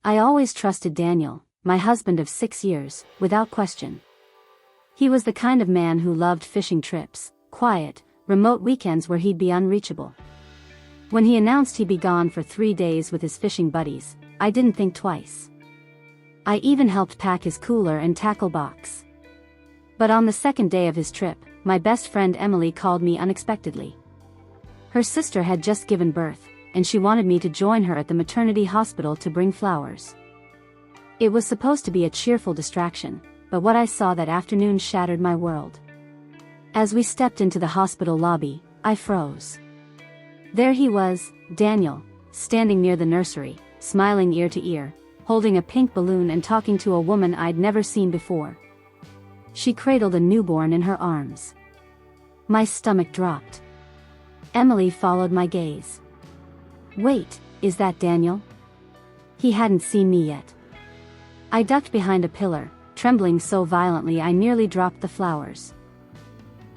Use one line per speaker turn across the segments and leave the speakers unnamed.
I always trusted Daniel, my husband of 6 years, without question. He was the kind of man who loved fishing trips, quiet, remote weekends where he'd be unreachable. When he announced he'd be gone for 3 days with his fishing buddies, I didn't think twice. I even helped pack his cooler and tackle box. But on the second day of his trip, my best friend Emily called me unexpectedly. Her sister had just given birth, and she wanted me to join her at the maternity hospital to bring flowers. It was supposed to be a cheerful distraction, but what I saw that afternoon shattered my world. As we stepped into the hospital lobby, I froze. There he was, Daniel, standing near the nursery, smiling ear to ear, holding a pink balloon and talking to a woman I'd never seen before. She cradled a newborn in her arms. My stomach dropped. Emily followed my gaze. Wait, is that Daniel? He hadn't seen me yet. I ducked behind a pillar, trembling so violently I nearly dropped the flowers.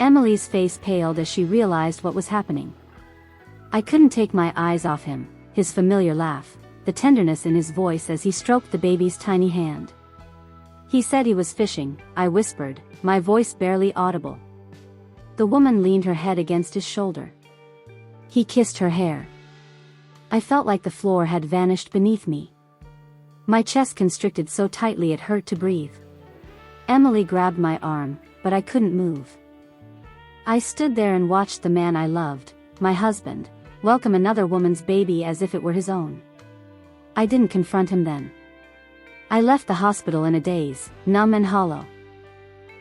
Emily's face paled as she realized what was happening. I couldn't take my eyes off him, his familiar laugh, the tenderness in his voice as he stroked the baby's tiny hand. He said he was fishing, I whispered, my voice barely audible. The woman leaned her head against his shoulder. He kissed her hair. I felt like the floor had vanished beneath me. My chest constricted so tightly it hurt to breathe. Emily grabbed my arm, but I couldn't move. I stood there and watched the man I loved, my husband, welcome another woman's baby as if it were his own. I didn't confront him then. I left the hospital in a daze, numb and hollow.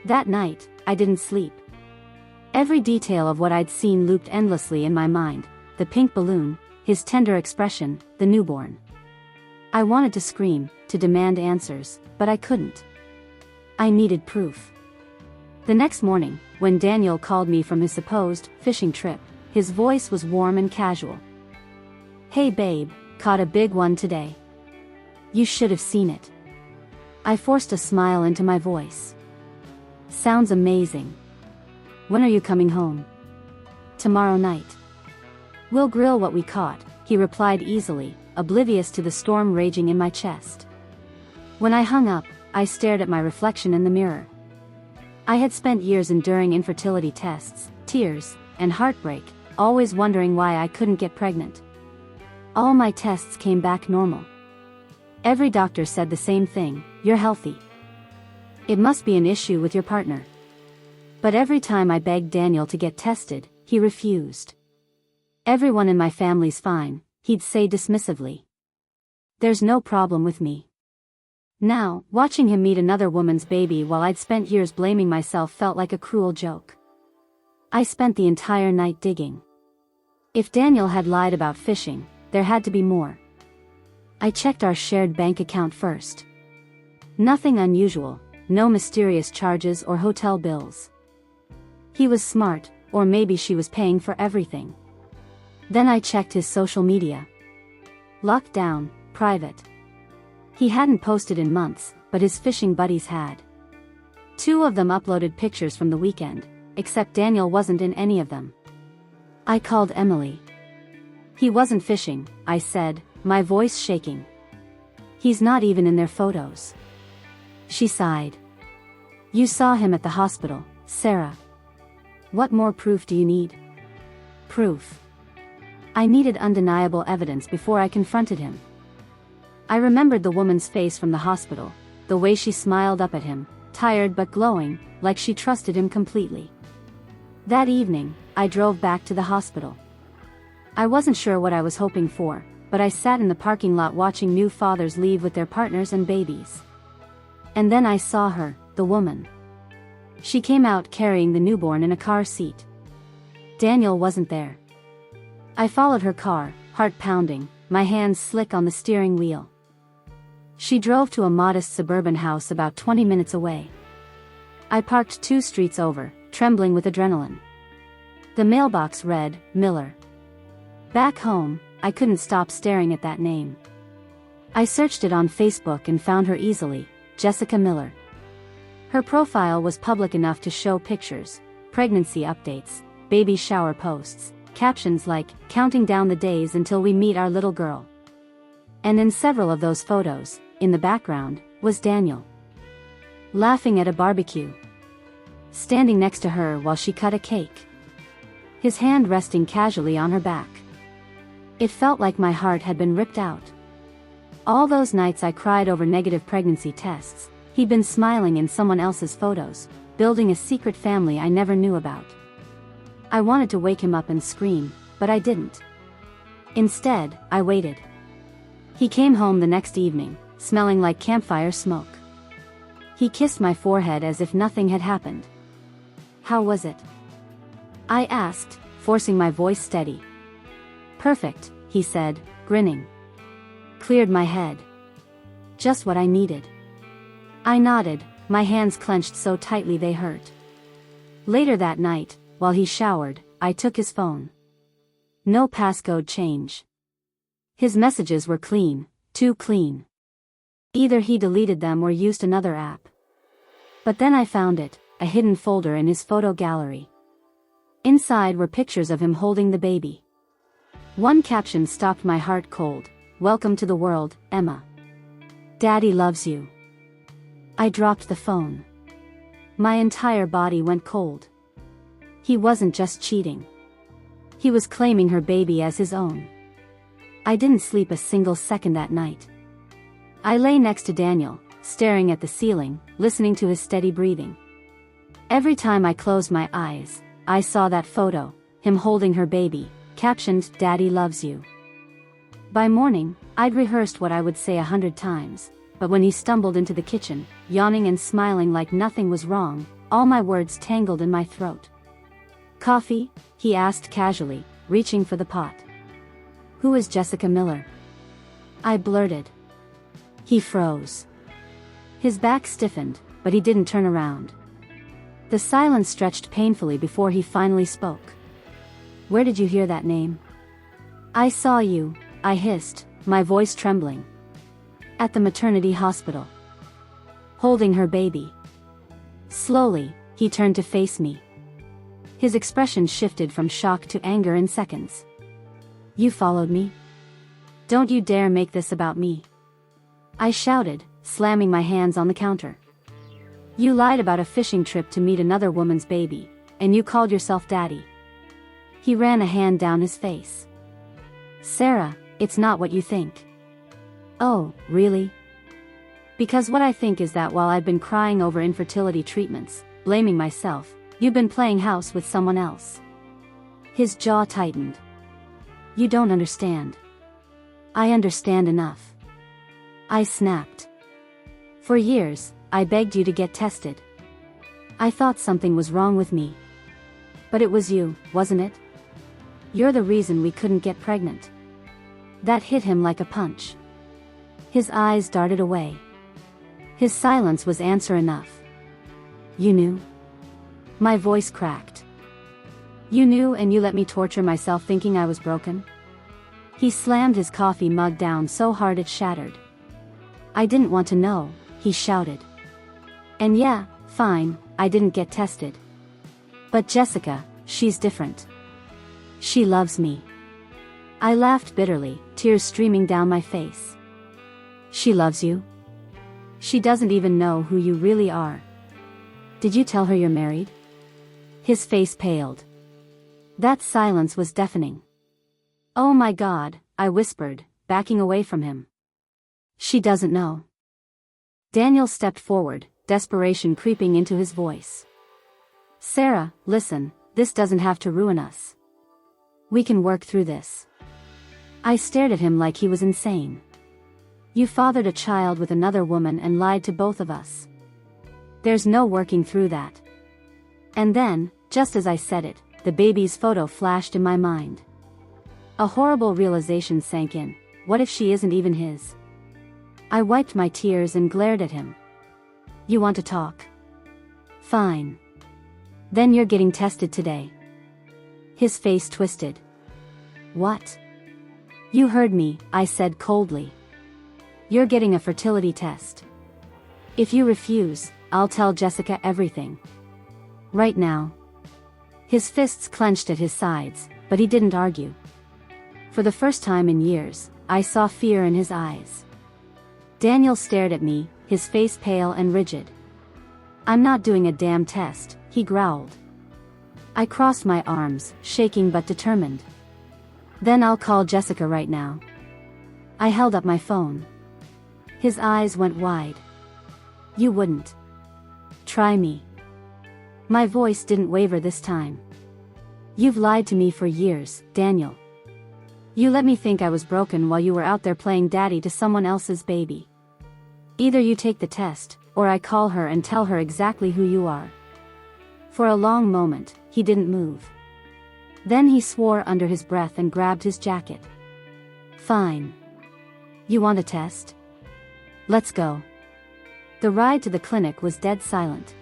That night, I didn't sleep. Every detail of what I'd seen looped endlessly in my mind, the pink balloon, his tender expression, the newborn. I wanted to scream, to demand answers, but I couldn't. I needed proof. The next morning, when Daniel called me from his supposed fishing trip, his voice was warm and casual. Hey babe, caught a big one today. You should have seen it. I forced a smile into my voice. Sounds amazing. When are you coming home? Tomorrow night. We'll grill what we caught, he replied easily, oblivious to the storm raging in my chest. When I hung up, I stared at my reflection in the mirror. I had spent years enduring infertility tests, tears, and heartbreak, always wondering why I couldn't get pregnant. All my tests came back normal. Every doctor said the same thing, you're healthy. It must be an issue with your partner. But every time I begged Daniel to get tested, he refused. Everyone in my family's fine, he'd say dismissively. There's no problem with me. Now, watching him meet another woman's baby while I'd spent years blaming myself felt like a cruel joke. I spent the entire night digging. If Daniel had lied about fishing, there had to be more. I checked our shared bank account first. Nothing unusual, no mysterious charges or hotel bills. He was smart, or maybe she was paying for everything. Then I checked his social media. Locked down, private. He hadn't posted in months, but his fishing buddies had. 2 of them uploaded pictures from the weekend, except Daniel wasn't in any of them. I called Emily. He wasn't fishing, I said, my voice shaking. He's not even in their photos. She sighed. You saw him at the hospital, Sarah. What more proof do you need? Proof. I needed undeniable evidence before I confronted him. I remembered the woman's face from the hospital, the way she smiled up at him, tired but glowing, like she trusted him completely. That evening, I drove back to the hospital. I wasn't sure what I was hoping for, but I sat in the parking lot watching new fathers leave with their partners and babies. And then I saw her, the woman. She came out carrying the newborn in a car seat. Daniel wasn't there. I followed her car, heart pounding, my hands slick on the steering wheel. She drove to a modest suburban house about 20 minutes away. I parked 2 streets over, trembling with adrenaline. The mailbox read, Miller. Back home, I couldn't stop staring at that name. I searched it on Facebook and found her easily, Jessica Miller. Her profile was public enough to show pictures, pregnancy updates, baby shower posts, captions like, counting down the days until we meet our little girl. And in several of those photos, in the background, was Daniel. Laughing at a barbecue. Standing next to her while she cut a cake. His hand resting casually on her back. It felt like my heart had been ripped out. All those nights I cried over negative pregnancy tests, he'd been smiling in someone else's photos, building a secret family I never knew about. I wanted to wake him up and scream, but I didn't. Instead, I waited. He came home the next evening, smelling like campfire smoke. He kissed my forehead as if nothing had happened. "How was it?" I asked, forcing my voice steady. "Perfect," he said, grinning. Cleared my head. Just what I needed. I nodded, my hands clenched so tightly they hurt. Later that night, while he showered, I took his phone. No passcode change. His messages were clean, too clean. Either he deleted them or used another app. But then I found it, a hidden folder in his photo gallery. Inside were pictures of him holding the baby. One caption stopped my heart cold. "Welcome to the world, Emma. Daddy loves you." I dropped the phone. My entire body went cold. He wasn't just cheating. He was claiming her baby as his own. I didn't sleep a single second that night. I lay next to Daniel, staring at the ceiling, listening to his steady breathing. Every time I closed my eyes, I saw that photo, him holding her baby, captioned, "Daddy loves you." By morning, I'd rehearsed what I would say 100 times, but when he stumbled into the kitchen, yawning and smiling like nothing was wrong, all my words tangled in my throat. "Coffee?" he asked casually, reaching for the pot. "Who is Jessica Miller?" I blurted. He froze. His back stiffened, but he didn't turn around. The silence stretched painfully before he finally spoke. "Where did you hear that name?" "I saw you," I hissed, my voice trembling. "At the maternity hospital. Holding her baby." Slowly, he turned to face me. His expression shifted from shock to anger in seconds. "You followed me? Don't you dare make this about me!" I shouted, slamming my hands on the counter. "You lied about a fishing trip to meet another woman's baby, and you called yourself daddy." He ran a hand down his face. "Sarah, it's not what you think." "Oh, really?" "Because what I think is that while I've been crying over infertility treatments, blaming myself, you've been playing house with someone else." His jaw tightened. "You don't understand." "I understand enough." I snapped. "For years, I begged you to get tested. I thought something was wrong with me. But it was you, wasn't it? You're the reason we couldn't get pregnant." That hit him like a punch. His eyes darted away. His silence was answer enough. "You knew?" My voice cracked. "You knew and you let me torture myself thinking I was broken?" He slammed his coffee mug down so hard it shattered. "I didn't want to know," he shouted. "And yeah, fine, I didn't get tested. But Jessica, she's different. She loves me." I laughed bitterly, tears streaming down my face. "She loves you? She doesn't even know who you really are. Did you tell her you're married?" His face paled. That silence was deafening. "Oh my God," I whispered, backing away from him. "She doesn't know." Daniel stepped forward, desperation creeping into his voice. "Sarah, listen, this doesn't have to ruin us. We can work through this." I stared at him like he was insane. "You fathered a child with another woman and lied to both of us. There's no working through that." And then, just as I said it, the baby's photo flashed in my mind. A horrible realization sank in. What if she isn't even his? I wiped my tears and glared at him. "You want to talk? Fine. Then you're getting tested today." His face twisted. "What?" "You heard me," I said coldly. "You're getting a fertility test. If you refuse, I'll tell Jessica everything. Right now." His fists clenched at his sides, but he didn't argue. For the first time in years, I saw fear in his eyes. Daniel stared at me, his face pale and rigid. "I'm not doing a damn test," he growled. I crossed my arms, shaking but determined. "Then I'll call Jessica right now." I held up my phone. His eyes went wide. "You wouldn't. Try me." My voice didn't waver this time. "You've lied to me for years, Daniel. You let me think I was broken while you were out there playing daddy to someone else's baby. Either you take the test, or I call her and tell her exactly who you are." For a long moment, he didn't move. Then he swore under his breath and grabbed his jacket. "Fine. You want a test? Let's go." The ride to the clinic was dead silent.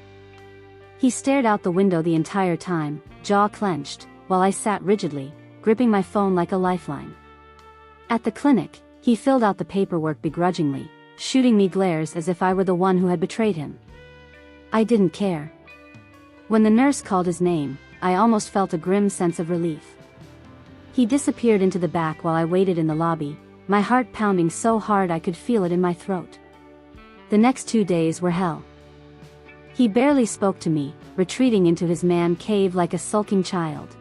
He stared out the window the entire time, jaw clenched, while I sat rigidly, gripping my phone like a lifeline. At the clinic, he filled out the paperwork begrudgingly, shooting me glares as if I were the one who had betrayed him. I didn't care. When the nurse called his name, I almost felt a grim sense of relief. He disappeared into the back while I waited in the lobby, my heart pounding so hard I could feel it in my throat. The next 2 days were hell. He barely spoke to me, retreating into his man cave like a sulking child.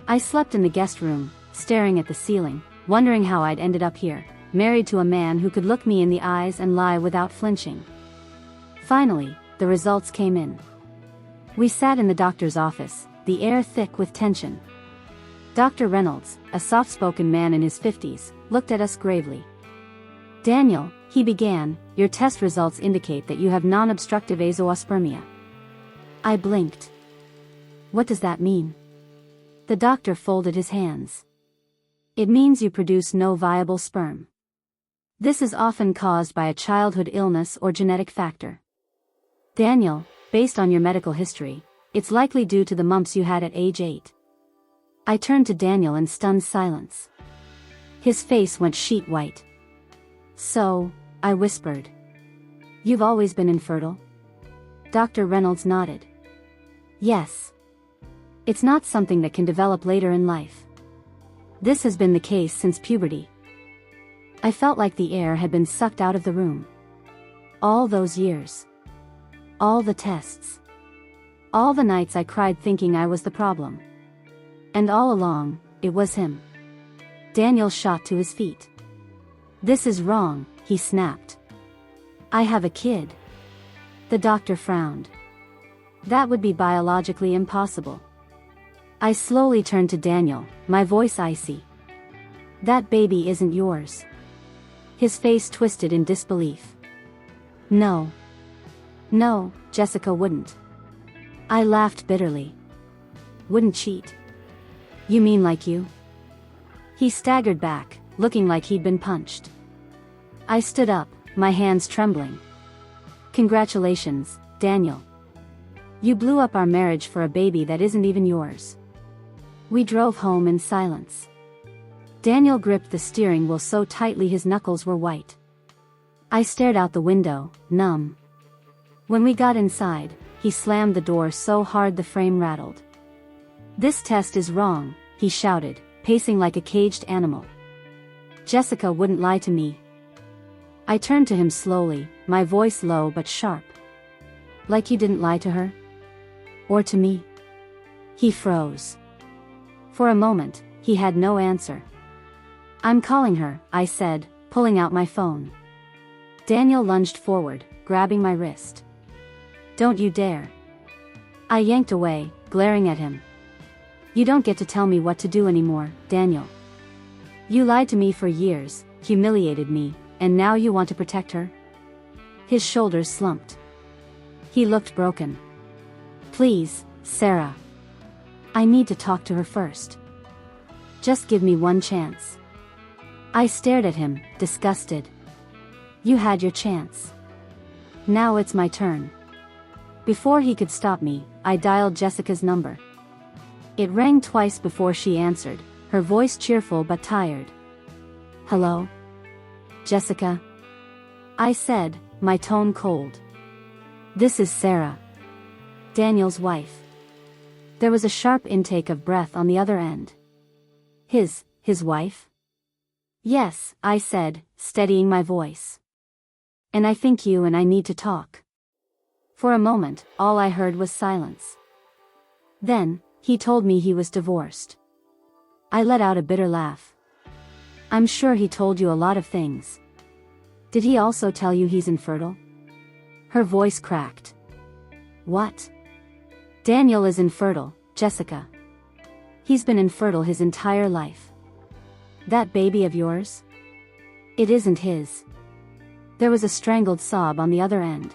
I slept in the guest room, staring at the ceiling, wondering how I'd ended up here, married to a man who could look me in the eyes and lie without flinching. Finally, the results came in. We sat in the doctor's office, the air thick with tension. Dr. Reynolds, a soft-spoken man in his 50s, looked at us gravely. "Daniel," he began, "your test results indicate that you have non-obstructive azoospermia." I blinked. "What does that mean?" The doctor folded his hands. "It means you produce no viable sperm. This is often caused by a childhood illness or genetic factor. Daniel, based on your medical history, it's likely due to the mumps you had at age 8. I turned to Daniel in stunned silence. His face went sheet white. "So," I whispered, "you've always been infertile?" Dr. Reynolds nodded. "Yes. It's not something that can develop later in life. This has been the case since puberty." I felt like the air had been sucked out of the room. All those years. All the tests. All the nights I cried thinking I was the problem. And all along, it was him. Daniel shot to his feet. "This is wrong," he snapped. "I have a kid." The doctor frowned. "That would be biologically impossible." I slowly turned to Daniel, my voice icy. "That baby isn't yours." His face twisted in disbelief. "No. No, Jessica wouldn't." I laughed bitterly. "Wouldn't cheat? You mean like you?" He staggered back, looking like he'd been punched. I stood up, my hands trembling. "Congratulations, Daniel. You blew up our marriage for a baby that isn't even yours." We drove home in silence. Daniel gripped the steering wheel so tightly his knuckles were white. I stared out the window, numb. When we got inside, he slammed the door so hard the frame rattled. "This test is wrong," he shouted, pacing like a caged animal. "Jessica wouldn't lie to me." I turned to him slowly, my voice low but sharp. "Like you didn't lie to her? Or to me?" He froze. For a moment, he had no answer. "I'm calling her," I said, pulling out my phone. Daniel lunged forward, grabbing my wrist. "Don't you dare." I yanked away, glaring at him. "You don't get to tell me what to do anymore, Daniel. You lied to me for years, humiliated me, and now you want to protect her?" His shoulders slumped. He looked broken. "Please, Sarah. I need to talk to her first. Just give me one chance." I stared at him, disgusted. "You had your chance. Now it's my turn." Before he could stop me, I dialed Jessica's number. It rang twice before she answered, her voice cheerful but tired. "Hello? Jessica?" I said, my tone cold. "This is Sarah. Daniel's wife." There was a sharp intake of breath on the other end. His wife? Yes, I said, steadying my voice. And I think you and I need to talk. For a moment, all I heard was silence. Then, he told me he was divorced. I let out a bitter laugh. I'm sure he told you a lot of things. Did he also tell you he's infertile? Her voice cracked. What? Daniel is infertile, Jessica. He's been infertile his entire life. That baby of yours? It isn't his. There was a strangled sob on the other end.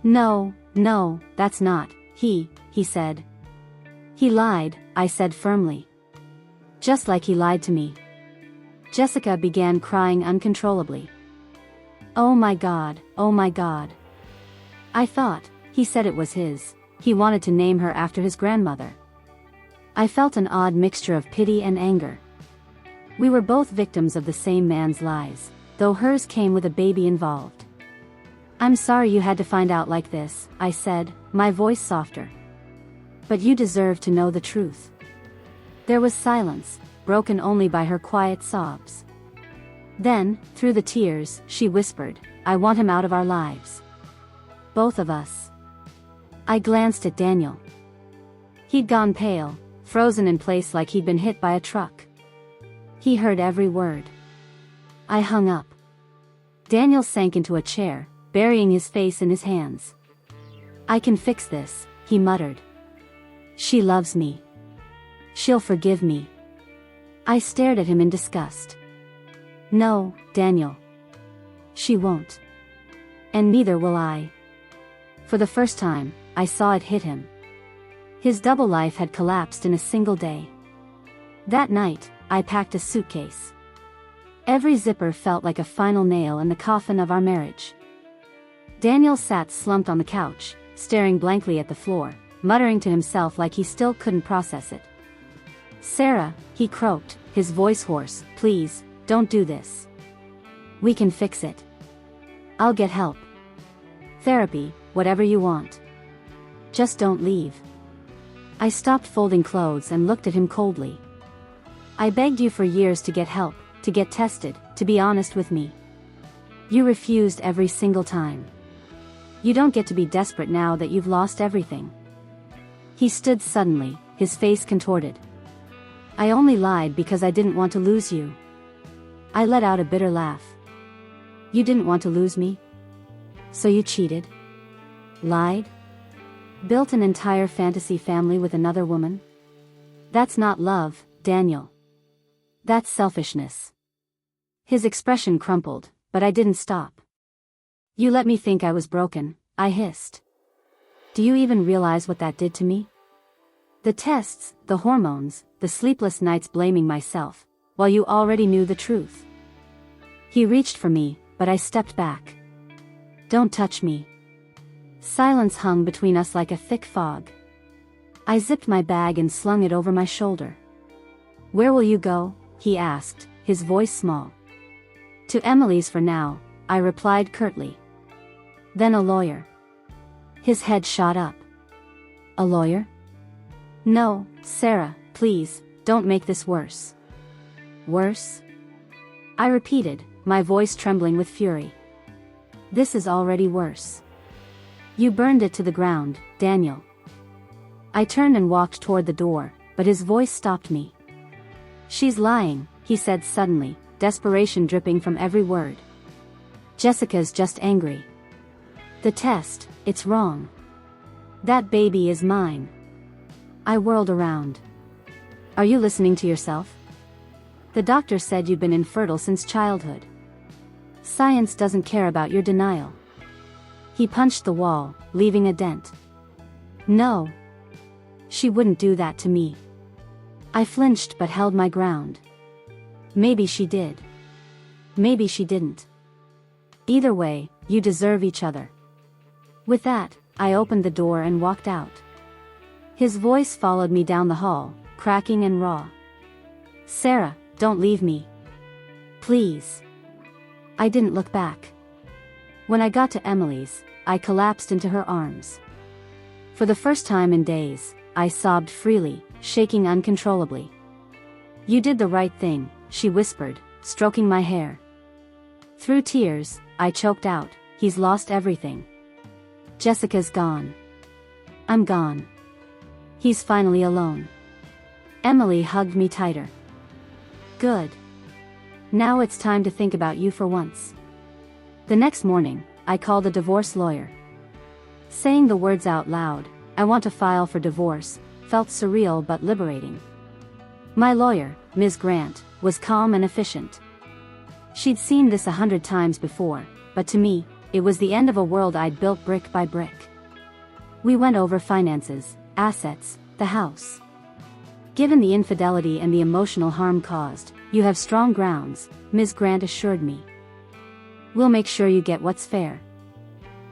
No, that's not, he said. He lied, I said firmly. Just like he lied to me. Jessica began crying uncontrollably. Oh my God. I thought, he said it was his, he wanted to name her after his grandmother. I felt an odd mixture of pity and anger. We were both victims of the same man's lies, though hers came with a baby involved. I'm sorry you had to find out like this, I said, my voice softer. But you deserve to know the truth. There was silence, broken only by her quiet sobs. Then, through the tears, she whispered, I want him out of our lives. Both of us. I glanced at Daniel. He'd gone pale, frozen in place like he'd been hit by a truck. He heard every word. I hung up. Daniel sank into a chair, burying his face in his hands. I can fix this, he muttered. She loves me. She'll forgive me. I stared at him in disgust. No, Daniel. She won't. And neither will I. For the first time, I saw it hit him. His double life had collapsed in a single day. That night, I packed a suitcase. Every zipper felt like a final nail in the coffin of our marriage. Daniel sat slumped on the couch, staring blankly at the floor, muttering to himself like he still couldn't process it. Sarah, he croaked, his voice hoarse, please, don't do this. We can fix it. I'll get help. Therapy, whatever you want. Just don't leave. I stopped folding clothes and looked at him coldly. I begged you for years to get help, to get tested, to be honest with me. You refused every single time. You don't get to be desperate now that you've lost everything. He stood suddenly, his face contorted. I only lied because I didn't want to lose you. I let out a bitter laugh. You didn't want to lose me? So you cheated? Lied? Built an entire fantasy family with another woman? That's not love, Daniel. That's selfishness. His expression crumpled, but I didn't stop. You let me think I was broken, I hissed. Do you even realize what that did to me? The tests, the hormones, the sleepless nights blaming myself, while you already knew the truth. He reached for me, but I stepped back. Don't touch me. Silence hung between us like a thick fog. I zipped my bag and slung it over my shoulder. Where will you go? He asked, his voice small. To Emily's for now, I replied curtly. Then a lawyer. His head shot up. A lawyer? No, Sarah, please, don't make this worse. Worse? I repeated, my voice trembling with fury. This is already worse. You burned it to the ground, Daniel. I turned and walked toward the door, but his voice stopped me. She's lying, he said suddenly, desperation dripping from every word. Jessica's just angry. The test, it's wrong. That baby is mine. I whirled around. Are you listening to yourself? The doctor said you've been infertile since childhood. Science doesn't care about your denial. He punched the wall, leaving a dent. No. She wouldn't do that to me. I flinched but held my ground. Maybe she did. Maybe she didn't. Either way, you deserve each other. With that, I opened the door and walked out. His voice followed me down the hall, cracking and raw. Sarah, don't leave me. Please. I didn't look back. When I got to Emily's, I collapsed into her arms. For the first time in days, I sobbed freely, shaking uncontrollably. You did the right thing, she whispered, stroking my hair. Through tears, I choked out, "He's lost everything. Jessica's gone. I'm gone. He's finally alone." Emily hugged me tighter. "Good. Now it's time to think about you for once." The next morning, I called a divorce lawyer. Saying the words out loud, "I want to file for divorce," felt surreal but liberating. My lawyer, Ms. Grant, was calm and efficient. She'd seen this 100 times before, but to me, it was the end of a world I'd built brick by brick. We went over finances, assets, the house. "Given the infidelity and the emotional harm caused, you have strong grounds," Ms. Grant assured me. "We'll make sure you get what's fair."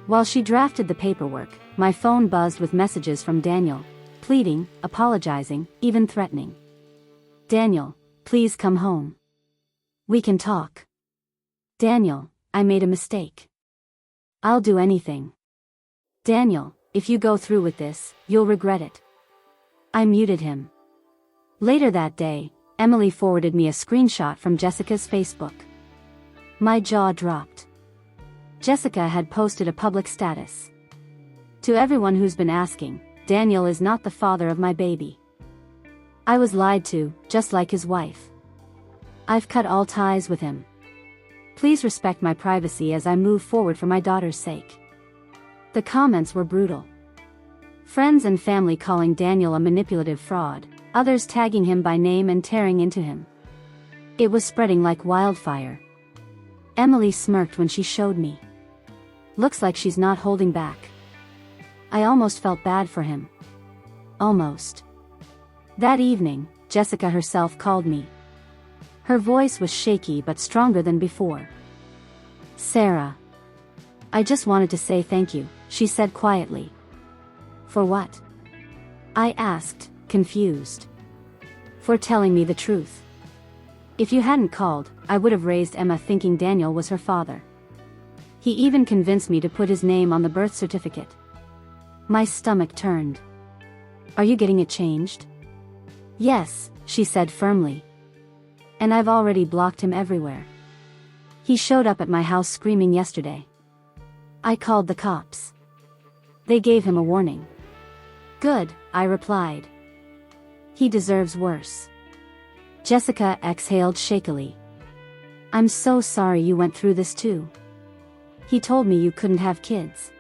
While she drafted the paperwork, my phone buzzed with messages from Daniel, pleading, apologizing, even threatening. "Daniel, please come home. We can talk. Daniel, I made a mistake. I'll do anything. Daniel, if you go through with this, you'll regret it." I muted him. Later that day, Emily forwarded me a screenshot from Jessica's Facebook. My jaw dropped. Jessica had posted a public status. "To everyone who's been asking, Daniel is not the father of my baby. I was lied to, just like his wife. I've cut all ties with him. Please respect my privacy as I move forward for my daughter's sake." The comments were brutal. Friends and family calling Daniel a manipulative fraud, others tagging him by name and tearing into him. It was spreading like wildfire. Emily smirked when she showed me. "Looks like she's not holding back." I almost felt bad for him. Almost. That evening, Jessica herself called me. Her voice was shaky but stronger than before. "Sarah. I just wanted to say thank you," she said quietly. "For what?" I asked, confused. "For telling me the truth. If you hadn't called, I would have raised Emma thinking Daniel was her father. He even convinced me to put his name on the birth certificate." My stomach turned. "Are you getting it changed?" "Yes," she said firmly. "And I've already blocked him everywhere. He showed up at my house screaming yesterday. I called the cops. They gave him a warning." "Good," I replied. "He deserves worse." Jessica exhaled shakily. "I'm so sorry you went through this too. He told me you couldn't have kids.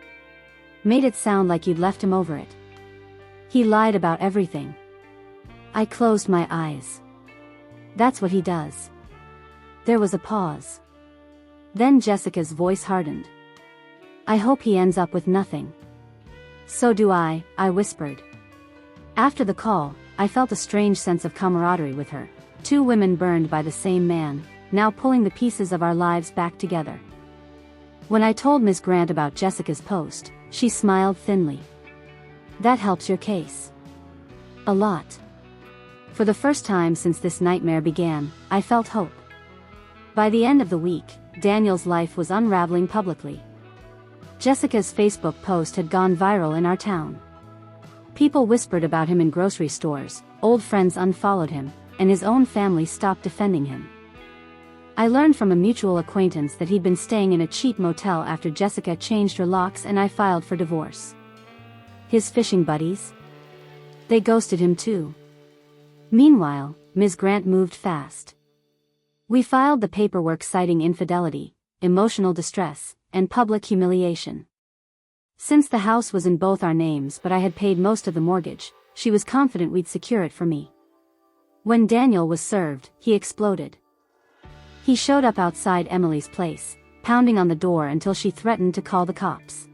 Made it sound like you'd left him over it. He lied about everything." I closed my eyes. "That's what he does." There was a pause. Then Jessica's voice hardened. "I hope he ends up with nothing." "So do I," I whispered. After the call, I felt a strange sense of camaraderie with her. Two women burned by the same man, now pulling the pieces of our lives back together. When I told Ms. Grant about Jessica's post, she smiled thinly. "That helps your case." "A lot." For the first time since this nightmare began, I felt hope. By the end of the week, Daniel's life was unraveling publicly. Jessica's Facebook post had gone viral in our town. People whispered about him in grocery stores, old friends unfollowed him, and his own family stopped defending him. I learned from a mutual acquaintance that he'd been staying in a cheap motel after Jessica changed her locks and I filed for divorce. His fishing buddies? They ghosted him too. Meanwhile, Ms. Grant moved fast. We filed the paperwork citing infidelity, emotional distress, and public humiliation. Since the house was in both our names but I had paid most of the mortgage, she was confident we'd secure it for me. When Daniel was served, he exploded. He showed up outside Emily's place, pounding on the door until she threatened to call the cops.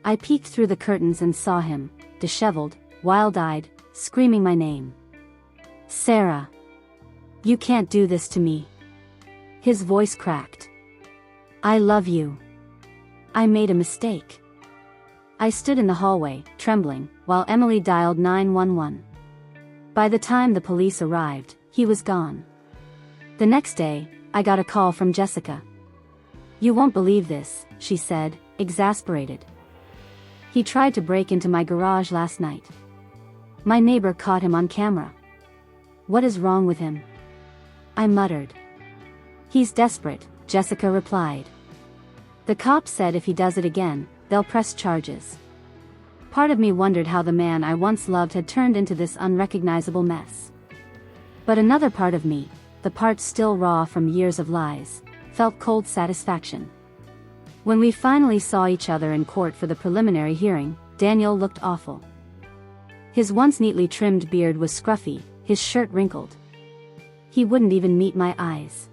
I peeked through the curtains and saw him, disheveled, wild-eyed, screaming my name. "Sarah! You can't do this to me." His voice cracked. "I love you. I made a mistake." I stood in the hallway, trembling, while Emily dialed 911. By the time the police arrived, he was gone. The next day, I got a call from Jessica. "You won't believe this," she said, exasperated. "He tried to break into my garage last night. My neighbor caught him on camera." "What is wrong with him?" I muttered. He's desperate, Jessica replied. The cops said if he does it again, they'll press charges. Part of me wondered how the man I once loved had turned into this unrecognizable mess. But another part of me, the part still raw from years of lies, felt cold satisfaction. When we finally saw each other in court for the preliminary hearing, Daniel looked awful. His once neatly trimmed beard was scruffy, his shirt wrinkled. He wouldn't even meet my eyes.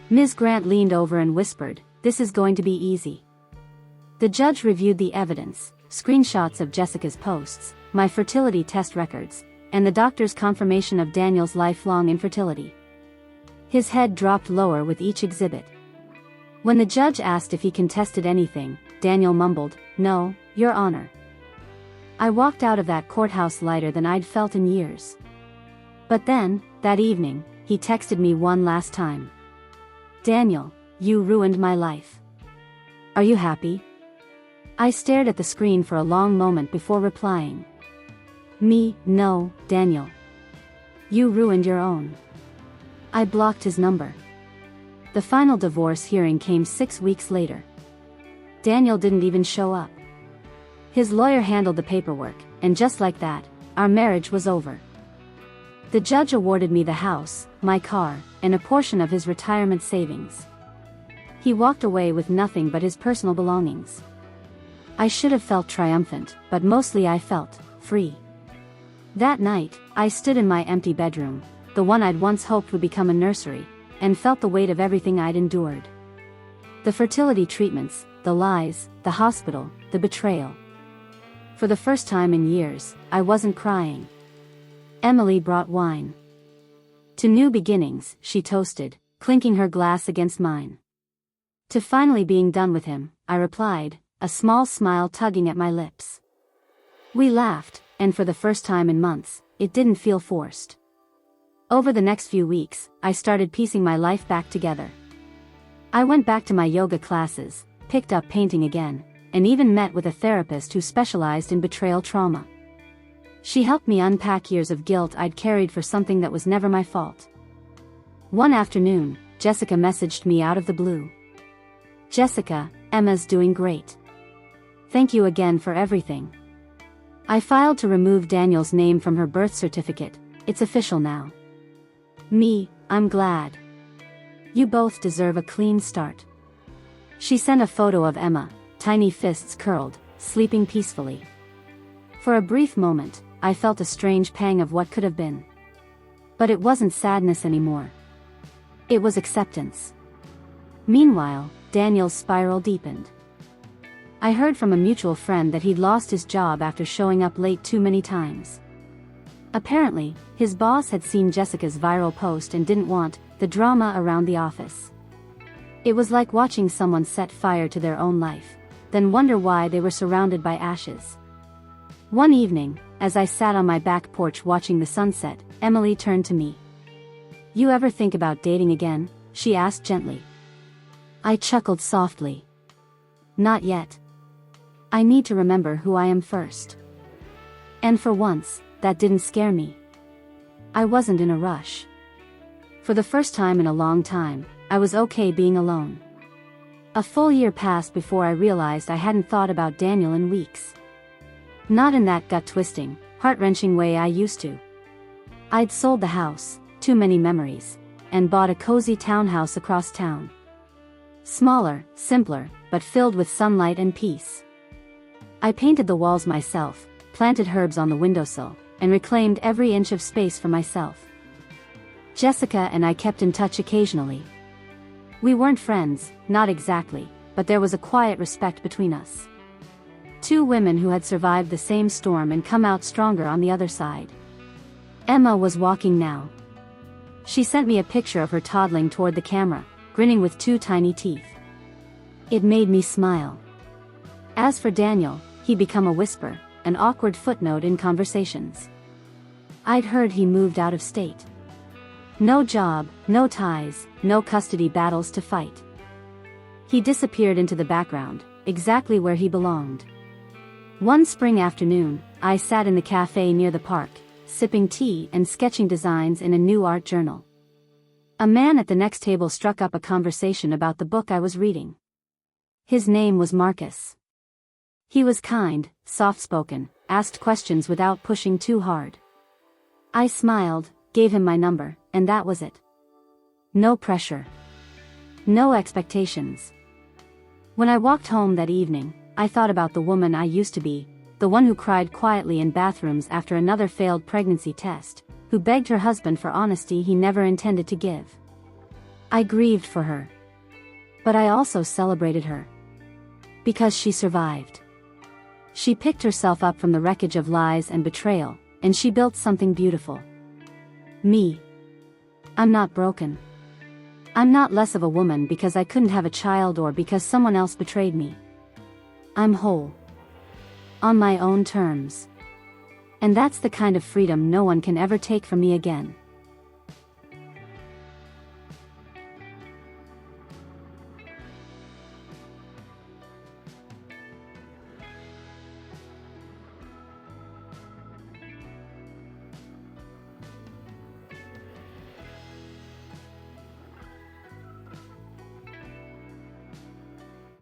Ms. Grant leaned over and whispered, "This is going to be easy." The judge reviewed the evidence, screenshots of Jessica's posts, my fertility test records, and the doctor's confirmation of Daniel's lifelong infertility. His head dropped lower with each exhibit. When the judge asked if he contested anything, Daniel mumbled, "No, Your Honor." I walked out of that courthouse lighter than I'd felt in years. But then, that evening, he texted me one last time. "Daniel, you ruined my life. Are you happy?" I stared at the screen for a long moment before replying. No, Daniel. You ruined your own." I blocked his number. The final divorce hearing came 6 weeks later. Daniel didn't even show up. His lawyer handled the paperwork, and just like that, our marriage was over. The judge awarded me the house, my car, and a portion of his retirement savings. He walked away with nothing but his personal belongings. I should have felt triumphant, but mostly I felt free. That night, I stood in my empty bedroom, the one I'd once hoped would become a nursery, and felt the weight of everything I'd endured. The fertility treatments, the lies, the hospital, the betrayal. For the first time in years, I wasn't crying. Emily brought wine. "To new beginnings," she toasted, clinking her glass against mine. "To finally being done with him," I replied, a small smile tugging at my lips. We laughed, and for the first time in months, it didn't feel forced. Over the next few weeks, I started piecing my life back together. I went back to my yoga classes, picked up painting again, and even met with a therapist who specialized in betrayal trauma. She helped me unpack years of guilt I'd carried for something that was never my fault. One afternoon, Jessica messaged me out of the blue. "Jessica, Emma's doing great. Thank you again for everything." I filed to remove Daniel's name from her birth certificate. "It's official now." "I'm glad. You both deserve a clean start." She sent a photo of Emma, tiny fists curled, sleeping peacefully. For a brief moment, I felt a strange pang of what could have been. But it wasn't sadness anymore. It was acceptance. Meanwhile, Daniel's spiral deepened. I heard from a mutual friend that he'd lost his job after showing up late too many times. Apparently, his boss had seen Jessica's viral post and didn't want the drama around the office. It was like watching someone set fire to their own life, then wonder why they were surrounded by ashes. One evening, as I sat on my back porch watching the sunset, Emily turned to me. "You ever think about dating again?" she asked gently. I chuckled softly. "Not yet. I need to remember who I am first." And for once, that didn't scare me. I wasn't in a rush. For the first time in a long time, I was okay being alone. A full year passed before I realized I hadn't thought about Daniel in weeks. Not in that gut-twisting, heart-wrenching way I used to. I'd sold the house, too many memories, and bought a cozy townhouse across town. Smaller, simpler, but filled with sunlight and peace. I painted the walls myself, planted herbs on the windowsill, and reclaimed every inch of space for myself. Jessica and I kept in touch occasionally. We weren't friends, not exactly, but there was a quiet respect between us. Two women who had survived the same storm and come out stronger on the other side. Emma was walking now. She sent me a picture of her toddling toward the camera, grinning with two tiny teeth. It made me smile. As for Daniel, he'd become a whisper, an awkward footnote in conversations. I'd heard he moved out of state. No job, no ties, no custody battles to fight. He disappeared into the background, exactly where he belonged. One spring afternoon, I sat in the cafe near the park, sipping tea and sketching designs in a new art journal. A man at the next table struck up a conversation about the book I was reading. His name was Marcus. He was kind, soft-spoken, asked questions without pushing too hard. I smiled, gave him my number, and that was it. No pressure. No expectations. When I walked home that evening, I thought about the woman I used to be, the one who cried quietly in bathrooms after another failed pregnancy test, who begged her husband for honesty he never intended to give. I grieved for her. But I also celebrated her. Because she survived. She picked herself up from the wreckage of lies and betrayal, and she built something beautiful. Me. I'm not broken. I'm not less of a woman because I couldn't have a child or because someone else betrayed me. I'm whole. On my own terms. And that's the kind of freedom no one can ever take from me again.